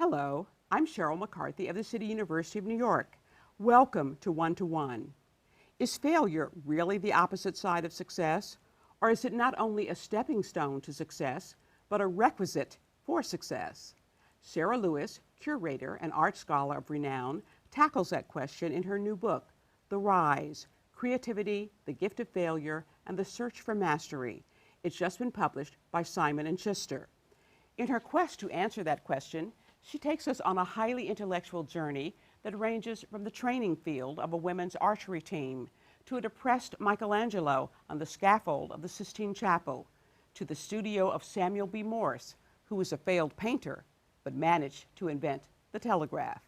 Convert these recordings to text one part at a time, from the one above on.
Hello, I'm Sheryl McCarthy of the City University of New York. Welcome to One to One. Is failure really the opposite side of success? Or is it not only a stepping stone to success, but a requisite for success? Sarah Lewis, curator and art scholar of renown, tackles that question in her new book, The Rise, Creativity, the Gift of Failure, and the Search for Mastery. It's just been published by Simon & Schuster. In her quest to answer that question, she takes us on a highly intellectual journey that ranges from the training field of a women's archery team to a depressed Michelangelo on the scaffold of the Sistine Chapel, to the studio of Samuel B. Morse, who was a failed painter but managed to invent the telegraph.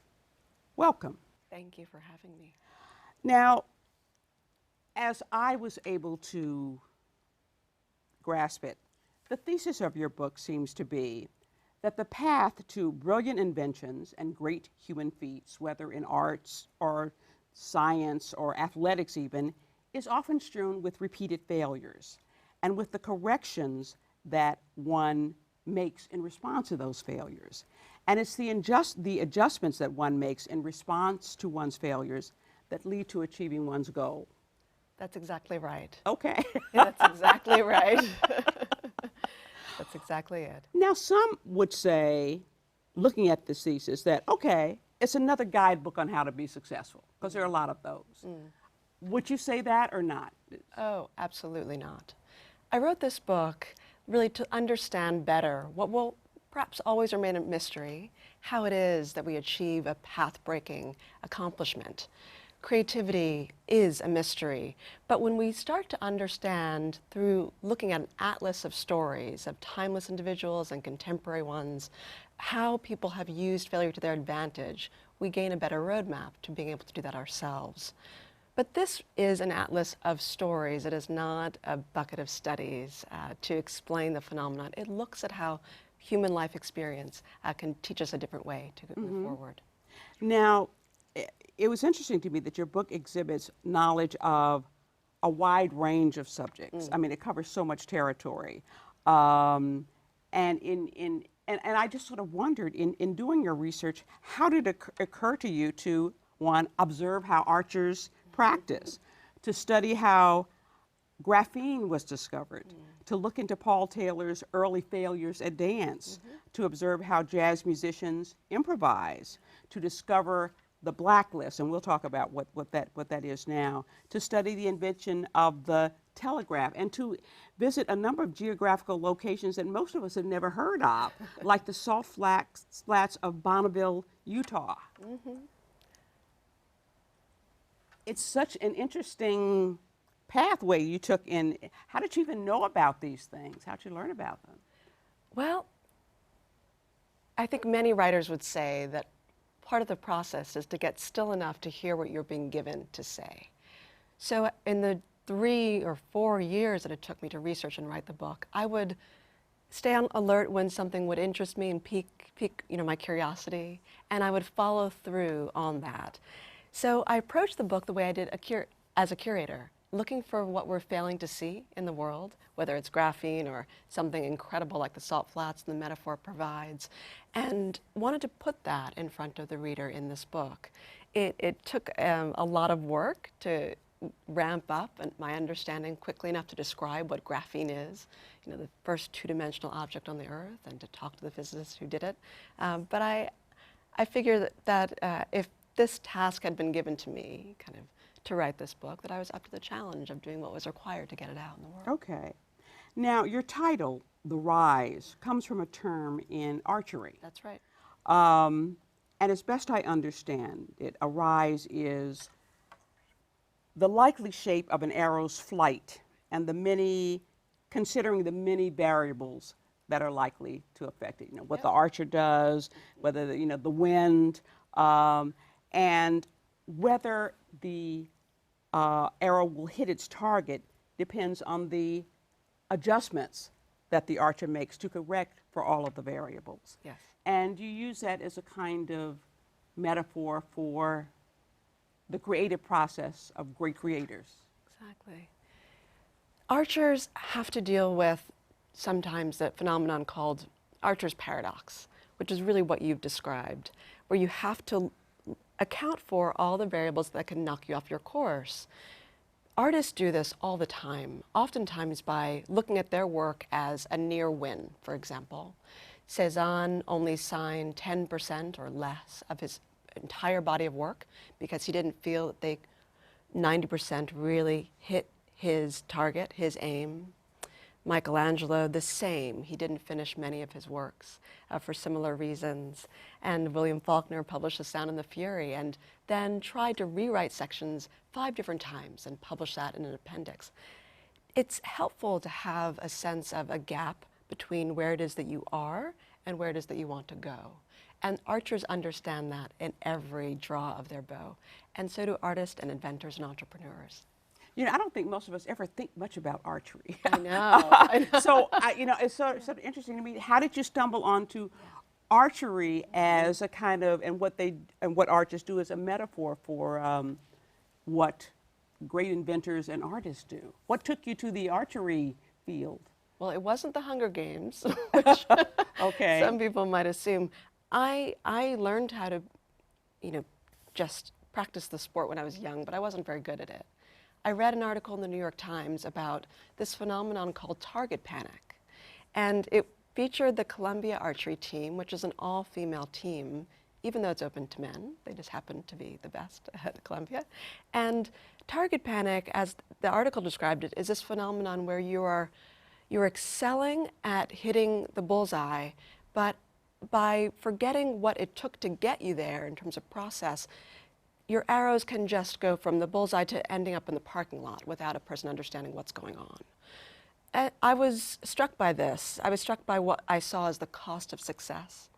Welcome. Thank you for having me. Now, as I was able to grasp it, the thesis of your book seems to be that the path to brilliant inventions and great human feats, whether in arts or science or athletics even, is often strewn with repeated failures and with the corrections that one makes in response to those failures. And it's the adjustments that one makes in response to one's failures that lead to achieving one's goal. That's exactly right. Okay. Yeah, that's exactly right. That's exactly it. Now, some would say, looking at this thesis, that, okay, it's another guidebook on how to be successful, because there are a lot of those. Would you say that or not? Oh, absolutely not. I wrote this book really to understand better what will perhaps always remain a mystery, how it is that we achieve a path-breaking accomplishment. Creativity is a mystery, but when we start to understand through looking at an atlas of stories of timeless individuals and contemporary ones, how people have used failure to their advantage, we gain a better roadmap to being able to do that ourselves. But this is an atlas of stories. It is not a bucket of studies to explain the phenomenon. It looks at how human life experience can teach us a different way to move forward. Now, it was interesting to me that your book exhibits knowledge of a wide range of subjects. I mean, it covers so much territory. And I just sort of wondered, in doing your research, how did it occur to you to, one, observe how archers practice, to study how graphene was discovered, to look into Paul Taylor's early failures at dance, to observe how jazz musicians improvise, to discover the Blacklist, and we'll talk about what that is now, to study the invention of the telegraph, and to visit a number of geographical locations that most of us have never heard of, like the salt flats of Bonneville, Utah. It's such an interesting pathway you took in. How did you even know about these things? How did you learn about them? Well, I think many writers would say that part of the process is to get still enough to hear what you're being given to say. So in the 3 or 4 years that it took me to research and write the book, I would stay on alert when something would interest me and pique my curiosity, and I would follow through on that. So I approached the book the way I did as a curator, looking for what we're failing to see in the world, whether it's graphene or something incredible like the salt flats the metaphor provides, and wanted to put that in front of the reader in this book. It took a lot of work to ramp up my understanding quickly enough to describe what graphene is, the first two-dimensional object on the Earth, and to talk to the physicists who did it. But I figure that if this task had been given to me, kind of to write this book, that I was up to the challenge of doing what was required to get it out in the world. Okay. Now, your title, The Rise, comes from a term in archery. That's right. And as best I understand it, a rise is the likely shape of an arrow's flight and considering the many variables that are likely to affect it. What the archer does, whether the wind, and whether the arrow will hit its target depends on the adjustments that the archer makes to correct for all of the variables. Yes. And you use that as a kind of metaphor for the creative process of great creators. Exactly. Archers have to deal with sometimes that phenomenon called archer's paradox, which is really what you've described, where you have to account for all the variables that can knock you off your course. Artists do this all the time, oftentimes by looking at their work as a near win, for example. Cézanne only signed 10% or less of his entire body of work because he didn't feel that they 90% really hit his target, his aim. Michelangelo, the same. He didn't finish many of his works for similar reasons. And William Faulkner published The Sound and the Fury and then tried to rewrite sections 5 different times and publish that in an appendix. It's helpful to have a sense of a gap between where it is that you are and where it is that you want to go. And archers understand that in every draw of their bow. And so do artists and inventors and entrepreneurs. You know, I don't think most of us ever think much about archery. I know. So, you know, it's sort of interesting to me. How did you stumble onto archery as a kind of, and what archers do as a metaphor for what great inventors and artists do? What took you to the archery field? Well, it wasn't the Hunger Games, which Okay. some people might assume. I learned how to, just practice the sport when I was young, but I wasn't very good at it. I read an article in the New York Times about this phenomenon called target panic. And it featured the Columbia archery team, which is an all-female team, even though it's open to men. They just happen to be the best at Columbia. And target panic, as the article described it, is this phenomenon where you're excelling at hitting the bullseye, but by forgetting what it took to get you there in terms of process, your arrows can just go from the bullseye to ending up in the parking lot without a person understanding what's going on. And I was struck by this. I was struck by what I saw as the cost of success,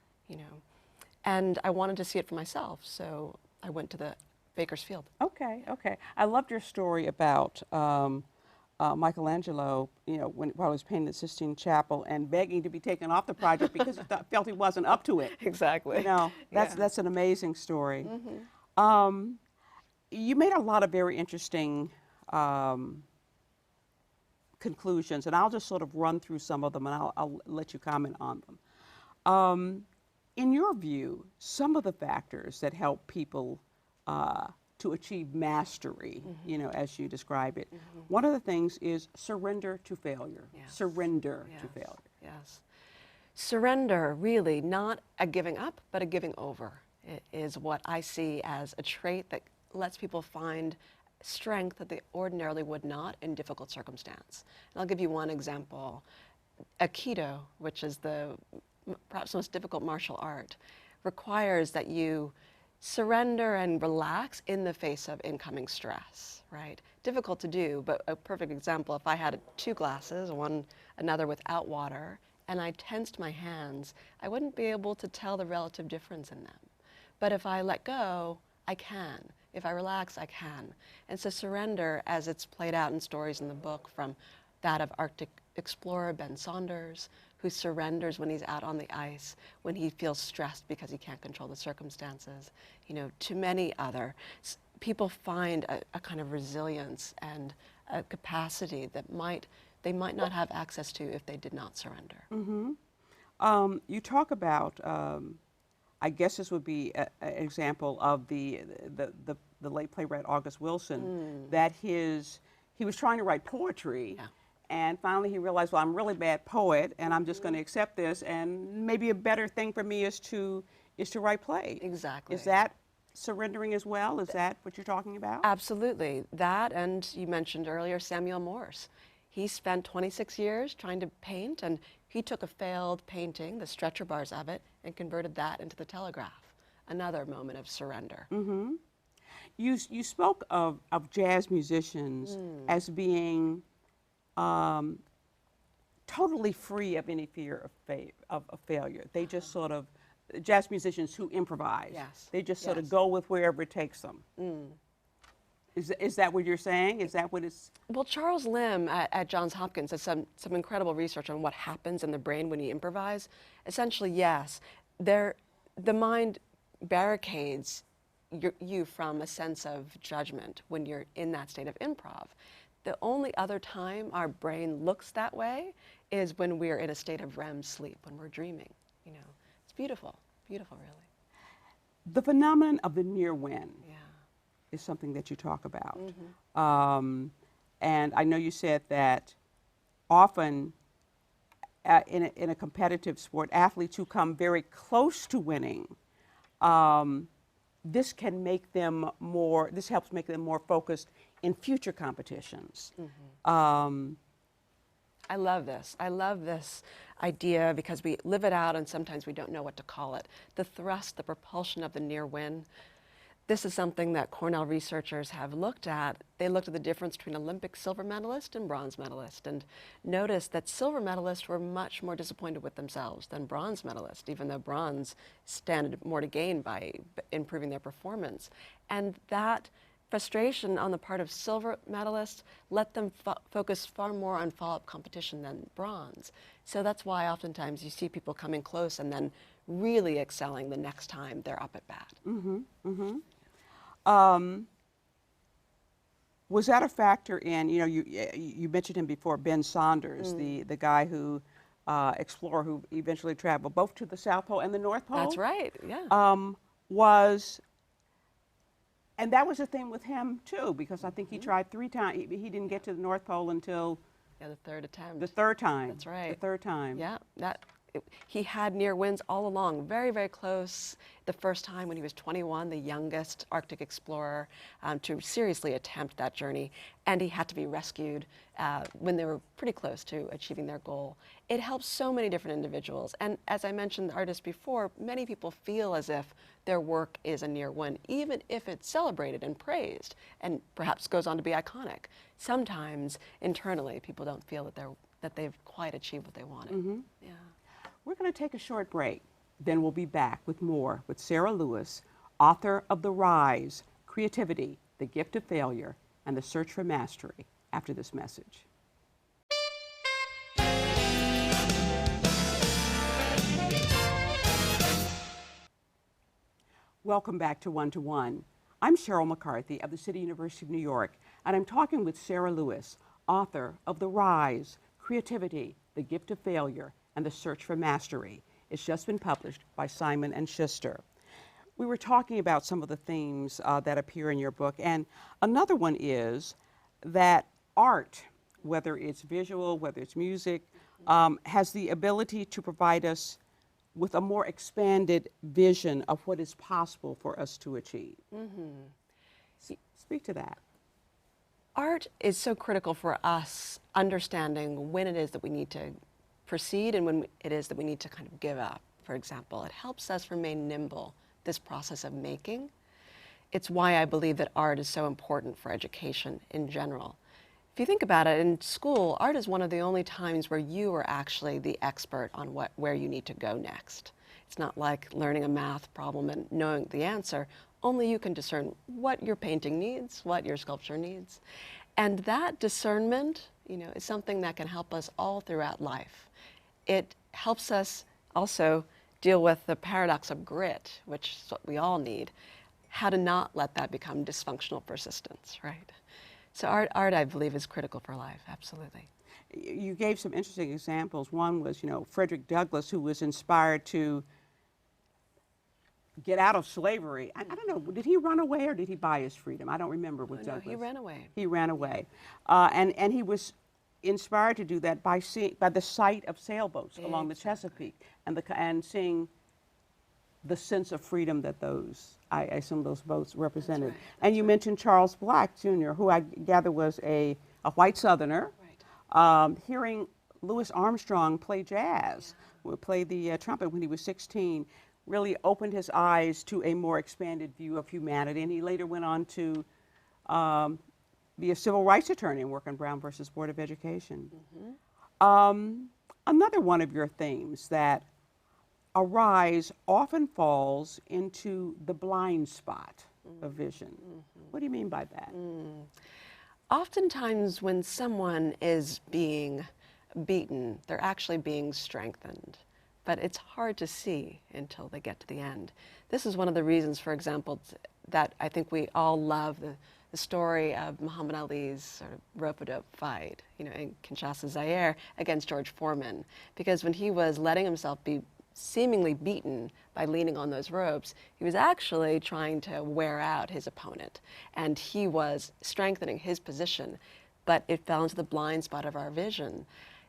and I wanted to see it for myself, so I went to the Baker's Field. Okay, okay. I loved your story about Michelangelo, while he was painting the Sistine Chapel and begging to be taken off the project because he felt he wasn't up to it. Exactly. That's an amazing story. Mm-hmm. You made a lot of very interesting conclusions, and I'll just sort of run through some of them, and I'll let you comment on them. In your view, some of the factors that help people to achieve mastery, mm-hmm. As you describe it, mm-hmm. one of the things is surrender to failure. Yes. Surrender yes. to failure. Yes. Surrender, really, not a giving up, but a giving over. It is what I see as a trait that lets people find strength that they ordinarily would not in difficult circumstance. And I'll give you one example. Aikido, which is the perhaps most difficult martial art, requires that you surrender and relax in the face of incoming stress, right? Difficult to do, but a perfect example, if I had 2 glasses, another without water, and I tensed my hands, I wouldn't be able to tell the relative difference in them. But if I let go, I can. If I relax, I can. And so surrender, as it's played out in stories in the book, from that of Arctic explorer Ben Saunders, who surrenders when he's out on the ice, when he feels stressed because he can't control the circumstances, to many other. People find a kind of resilience and a capacity that they might not have access to if they did not surrender. Mm-hmm. You talk about, I guess this would be an example of the late playwright August Wilson, that he was trying to write poetry. Yeah. And finally he realized, well, I'm a really bad poet, and I'm just going to accept this, and maybe a better thing for me is to write plays. Exactly. Is that surrendering as well? Is that what you're talking about? Absolutely. That, and you mentioned earlier Samuel Morse. He spent 26 years trying to paint, and he took a failed painting, the stretcher bars of it, and converted that into the Telegraph. Another moment of surrender. Mm-hmm. You spoke of jazz musicians as being totally free of any fear of failure. They just sort of, jazz musicians who improvise. Yes. They just sort Yes. of go with wherever it takes them. Is that what you're saying? Is that what it's? Well, Charles Limb at Johns Hopkins has some incredible research on what happens in the brain when you improvise. Essentially, yes, the mind barricades you from a sense of judgment when you're in that state of improv. The only other time our brain looks that way is when we're in a state of REM sleep, when we're dreaming. It's beautiful, beautiful, really. The phenomenon of the near win Yeah. is something that you talk about. Mm-hmm. And I know you said that often in a competitive sport, athletes who come very close to winning, this helps make them more focused in future competitions. Mm-hmm. I love this. I love this idea because we live it out and sometimes we don't know what to call it. The thrust, the propulsion of the near win. This is something that Cornell researchers have looked at. They looked at the difference between Olympic silver medalist and bronze medalist and noticed that silver medalists were much more disappointed with themselves than bronze medalists, even though bronze stand more to gain by improving their performance. And that frustration on the part of silver medalists let them focus far more on follow-up competition than bronze. So that's why oftentimes you see people coming close and then really excelling the next time they're up at bat. Mm-hmm, mm-hmm. Was that a factor in, you mentioned him before, Ben Saunders, the guy who, explorer who eventually traveled both to the South Pole and the North Pole? That's right, yeah. And that was a thing with him too, because I think he tried 3 times. He didn't get to the North Pole until the third attempt. The third time. That's right. The third time. Yeah, he had near wins all along, very, very close. The first time when he was 21, the youngest Arctic explorer to seriously attempt that journey, and he had to be rescued when they were pretty close to achieving their goal. It helps so many different individuals, and as I mentioned the artist before, many people feel as if their work is a near win, even if it's celebrated and praised, and perhaps goes on to be iconic. Sometimes internally, people don't feel that they've quite achieved what they wanted. Mm-hmm. Yeah. We're going to take a short break. Then we'll be back with more with Sarah Lewis, author of The Rise, Creativity, The Gift of Failure, and the Search for Mastery, after this message. Welcome back to One to One. I'm Sheryl McCarthy of the City University of New York, and I'm talking with Sarah Lewis, author of The Rise, Creativity, The Gift of Failure, and the Search for Mastery. It's just been published by Simon & Schuster. We were talking about some of the themes that appear in your book, and another one is that art, whether it's visual, whether it's music, has the ability to provide us with a more expanded vision of what is possible for us to achieve. Mm-hmm. Speak to that. Art is so critical for us understanding when it is that we need to proceed and when it is that we need to kind of give up, for example. It helps us remain nimble, this process of making. It's why I believe that art is so important for education in general. If you think about it, in school, art is one of the only times where you are actually the expert on where you need to go next. It's not like learning a math problem and knowing the answer. Only you can discern what your painting needs, what your sculpture needs. And that discernment, is something that can help us all throughout life. It helps us also deal with the paradox of grit, which is what we all need, how to not let that become dysfunctional persistence, right? So art, I believe, is critical for life, absolutely. You gave some interesting examples. One was, Frederick Douglass, who was inspired to get out of slavery. I don't know, did he run away or did he buy his freedom? I don't remember with Douglass. No, he ran away. He ran away. And he was inspired to do that by the sight of sailboats along the Chesapeake and seeing the sense of freedom that I assume those boats represented. That's right. And you mentioned Charles Black Jr., who I gather was a white Southerner. Right. Hearing Louis Armstrong play jazz, play the trumpet when he was 16, really opened his eyes to a more expanded view of humanity. And he later went on to be a civil rights attorney and work on Brown versus Board of Education. Mm-hmm. Another one of your themes that arise often falls into the blind spot of vision. Mm-hmm. What do you mean by that? Oftentimes when someone is being beaten, they're actually being strengthened, but it's hard to see until they get to the end. This is one of the reasons, for example, that I think we all love the story of Muhammad Ali's sort of rope-a-dope fight, in Kinshasa, Zaire, against George Foreman, because when he was letting himself be seemingly beaten by leaning on those ropes, he was actually trying to wear out his opponent. And he was strengthening his position, but it fell into the blind spot of our vision.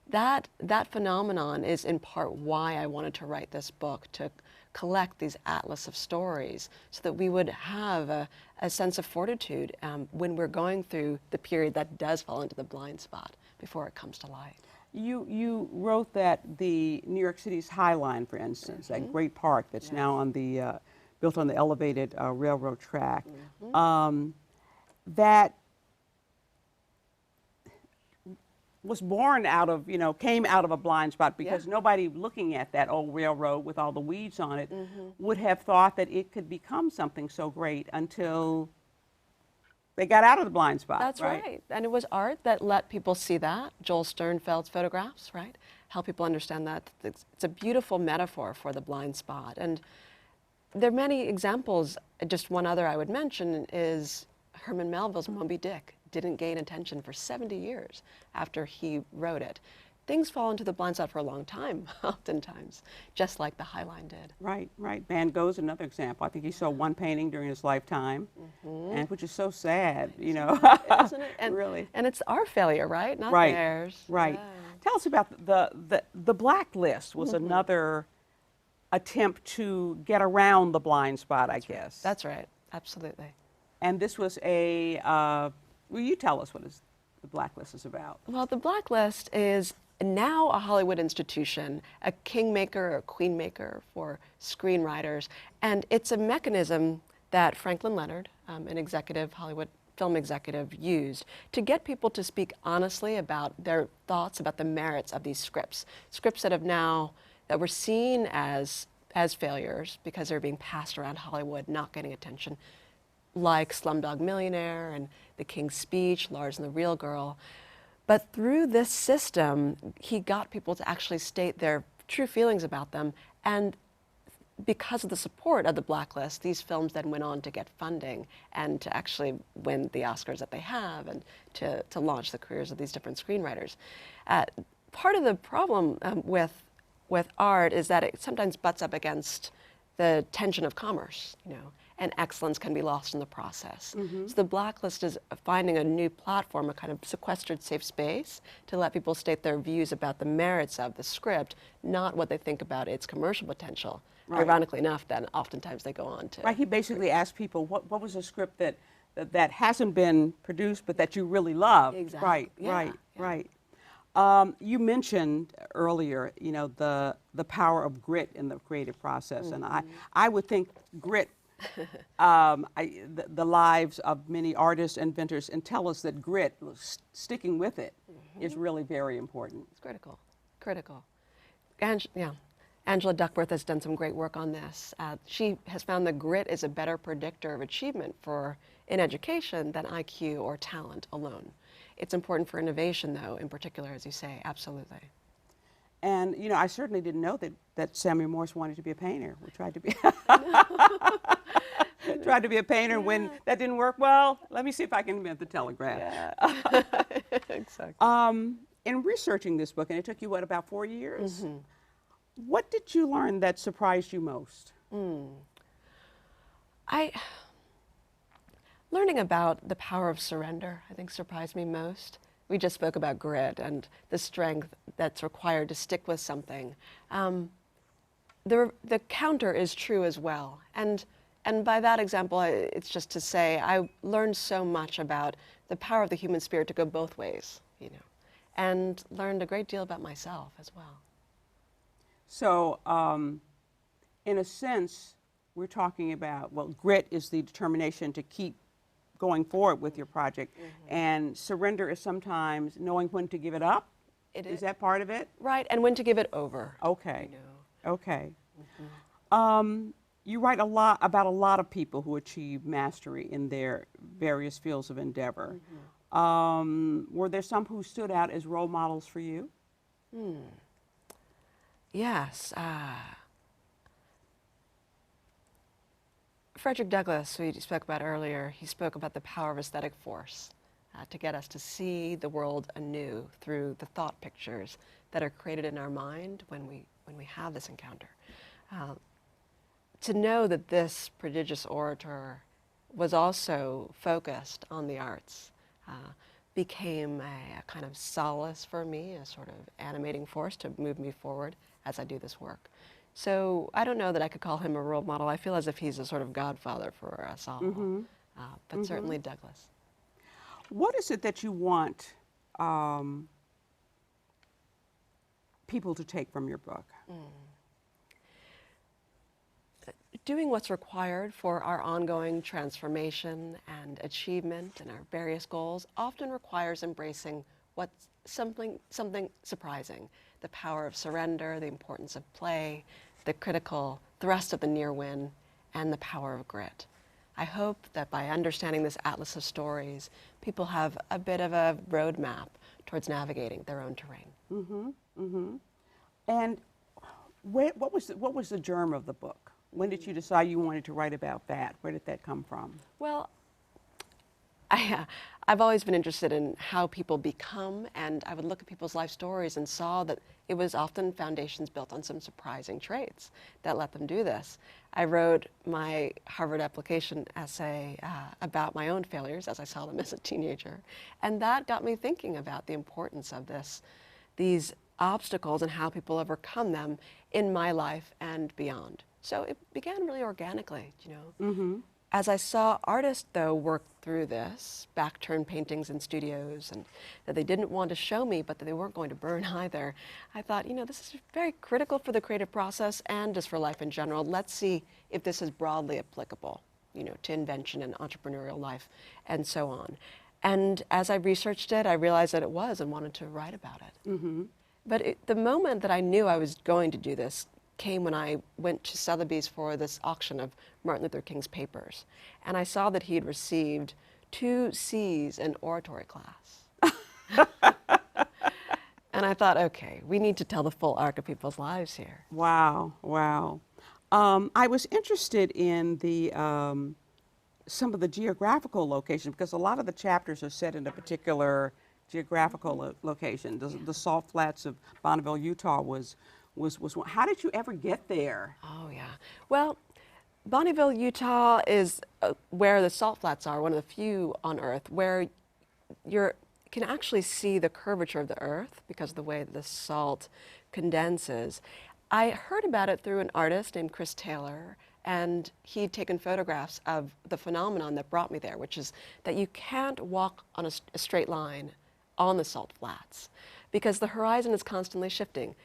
That phenomenon is in part why I wanted to write this book, to collect these atlas of stories so that we would have a sense of fortitude when we're going through the period that does fall into the blind spot before it comes to light. You wrote that the New York City's High Line, for instance, that great park that's now on the built on the elevated railroad track, that was born out of, came out of a blind spot because nobody looking at that old railroad with all the weeds on it would have thought that it could become something so great until they got out of the blind spot. That's right. And it was art that let people see that. Joel Sternfeld's photographs, right? Help people understand that. It's a beautiful metaphor for the blind spot. And there are many examples. Just one other I would mention is Herman Melville's Moby Dick. Didn't gain attention for 70 years after he wrote it. Things fall into the blind spot for a long time, oftentimes, just like the High Line did. Right. Van Gogh's another example. I think he saw one painting during his lifetime, and which is so sad, Isn't it? And, really. And it's our failure, right? Not theirs. Right. Yeah. Tell us about the Blacklist was another attempt to get around the blind spot, I guess. That's right. Absolutely. And this was a, will you tell us what the Blacklist is about? Well, the Blacklist is now a Hollywood institution, a kingmaker or queenmaker for screenwriters. And it's a mechanism that Franklin Leonard, an executive, Hollywood film executive, used to get people to speak honestly about their thoughts about the merits of these scripts. Scripts that were seen as failures because they're being passed around Hollywood, not getting attention, like Slumdog Millionaire and The King's Speech, Lars and the Real Girl. But through this system, he got people to actually state their true feelings about them. And because of the support of the Blacklist, these films then went on to get funding and to actually win the Oscars that they have and to launch the careers of these different screenwriters. Part of the problem with art is that it sometimes butts up against the tension of commerce, and excellence can be lost in the process. So the Blacklist is finding a new platform, a kind of sequestered safe space to let people state their views about the merits of the script, not what they think about its commercial potential. Right. Ironically enough, then oftentimes they go on to... Right, he basically asked people, what was a script that hasn't been produced but that you really love? Exactly. Right. You mentioned earlier, the power of grit in the creative process, and I would think grit, the lives of many artists, inventors, and tell us that grit, sticking with it, is really very important. It's critical. Angela Duckworth has done some great work on this. She has found that grit is a better predictor of achievement in education than IQ or talent alone. It's important for innovation, though, in particular, as you say, absolutely. And, I certainly didn't know that Samuel Morse wanted to be a painter. We tried to be tried to be a painter, and when that didn't work, well, let me see if I can invent the telegraph. Yeah. Exactly. In researching this book, and it took you, about 4 years? What did you learn that surprised you most? Learning about the power of surrender, I think, surprised me most. We just spoke about grit and the strength that's required to stick with something. The counter is true as well. And by that example, it's just to say I learned so much about the power of the human spirit to go both ways, and learned a great deal about myself as well. So, in a sense, we're talking about, grit is the determination to keep going forward with your project, and surrender is sometimes knowing when to give it up. Is that part of it? Right, and when to give it over. Okay. Okay. You write about a lot of people who achieve mastery in their various fields of endeavor. Were there some who stood out as role models for you? Yes. Frederick Douglass, who you spoke about earlier, he spoke about the power of aesthetic force. to get us to see the world anew through the thought pictures that are created in our mind when we have this encounter. To know that this prodigious orator was also focused on the arts became a kind of solace for me, a sort of animating force to move me forward as I do this work. So I don't know that I could call him a role model. I feel as if he's a sort of godfather for us all, but certainly Douglas. What is it that you want people to take from your book? Doing what's required for our ongoing transformation and achievement and our various goals often requires embracing what's something surprising, the power of surrender, the importance of play, the critical thrust of the near win, and the power of grit. I hope that by understanding this atlas of stories, people have a bit of a roadmap towards navigating their own terrain. And what was the germ of the book? When did you decide you wanted to write about that? Where did that come from? Well, I've always been interested in how people become, and I would look at people's life stories and saw that it was often foundations built on some surprising traits that let them do this. I wrote my Harvard application essay about my own failures as I saw them as a teenager, and that got me thinking about the importance of these obstacles and how people overcome them in my life and beyond. So it began really organically, you know. As I saw artists, though, work through this, back-turned paintings in studios, and that they didn't want to show me, but that they weren't going to burn either, I thought, you know, this is very critical for the creative process and just for life in general. Let's see if this is broadly applicable, you know, to invention and entrepreneurial life and so on. And as I researched it, I realized that it was and wanted to write about it. But the moment that I knew I was going to do this came when I went to Sotheby's for this auction of Martin Luther King's papers. And I saw that he had received 2 C's in oratory class. And I thought, okay, we need to tell the full arc of people's lives here. Wow, wow. I was interested in the some of the geographical locations, because a lot of the chapters are set in a particular geographical location. The Salt Flats of Bonneville, Utah was one. How did you ever get there? Oh, yeah. Well, Bonneville, Utah is where the Salt Flats are, one of the few on Earth where you can actually see the curvature of the Earth because of the way that the salt condenses. I heard about it through an artist named Chris Taylor, and he'd taken photographs of the phenomenon that brought me there, which is that you can't walk on a straight line on the Salt Flats because the horizon is constantly shifting.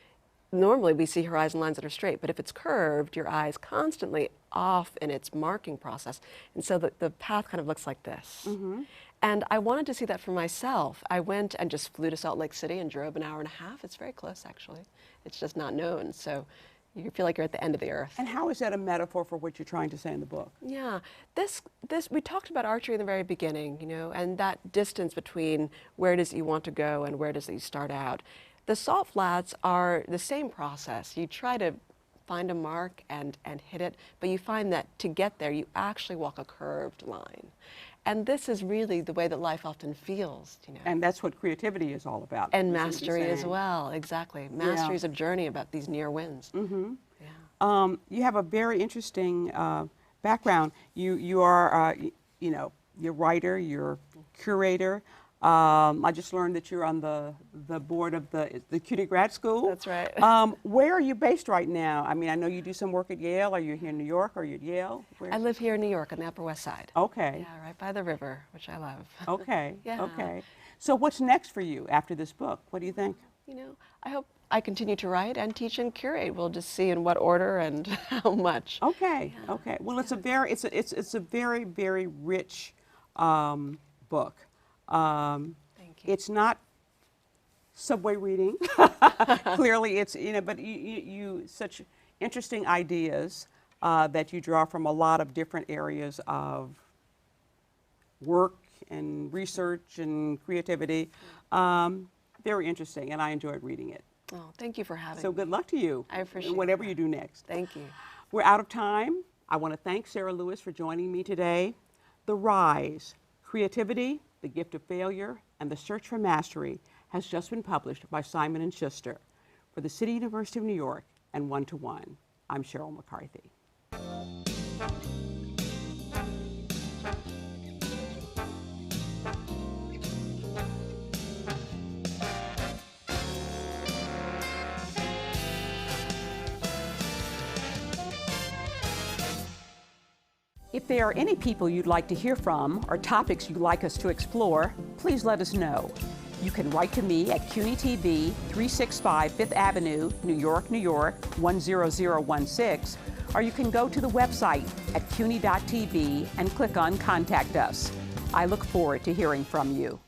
Normally we see horizon lines that are straight, but if it's curved, your eye is constantly off in its marking process, and so the path kind of looks like this. And I wanted to see that for myself. I went and just flew to Salt Lake City and drove an hour and a half. It's very close, actually. It's just not known, so you feel like you're at the end of the earth. And how is that a metaphor for what you're trying to say in the book? Yeah, we talked about archery in the very beginning, you know, and that distance between where it is that you want to go and where it is that you start out. The Salt Flats are the same process. You try to find a mark and hit it, but you find that to get there, you actually walk a curved line. And this is really the way that life often feels, you know. And that's what creativity is all about. And mastery as well, exactly. Mastery is a journey about these near wins. You have a very interesting background. You are, you know, you're a writer, you're a curator. I just learned that you're on the board of the CUNY grad school. That's right. Where are you based right now? I mean, I know you do some work at Yale. Are you here in New York? Are you at Yale? I live here in New York on the Upper West Side. Okay. Yeah, right by the river, which I love. Okay. Yeah. Okay. So what's next for you after this book? What do you think? You know, I hope I continue to write and teach and curate. We'll just see in what order and how much. Okay. Yeah. Okay. Well, it's a very, very rich book. Thank you. It's not subway reading. Clearly, it's, you know, but you such interesting ideas that you draw from a lot of different areas of work and research and creativity. Very interesting, and I enjoyed reading it. Oh, thank you for having me. So good luck to you. I appreciate whatever that. you do next. Thank you. We're out of time. I want to thank Sarah Lewis for joining me today. The Rise, Creativity, The Gift of Failure and the Search for Mastery has just been published by Simon & Schuster for the City University of New York and One to One. I'm Sheryl McCarthy. If there are any people you'd like to hear from or topics you'd like us to explore, please let us know. You can write to me at CUNY TV, 365 Fifth Avenue, New York, New York, 10016, or you can go to the website at cuny.tv and click on Contact Us. I look forward to hearing from you.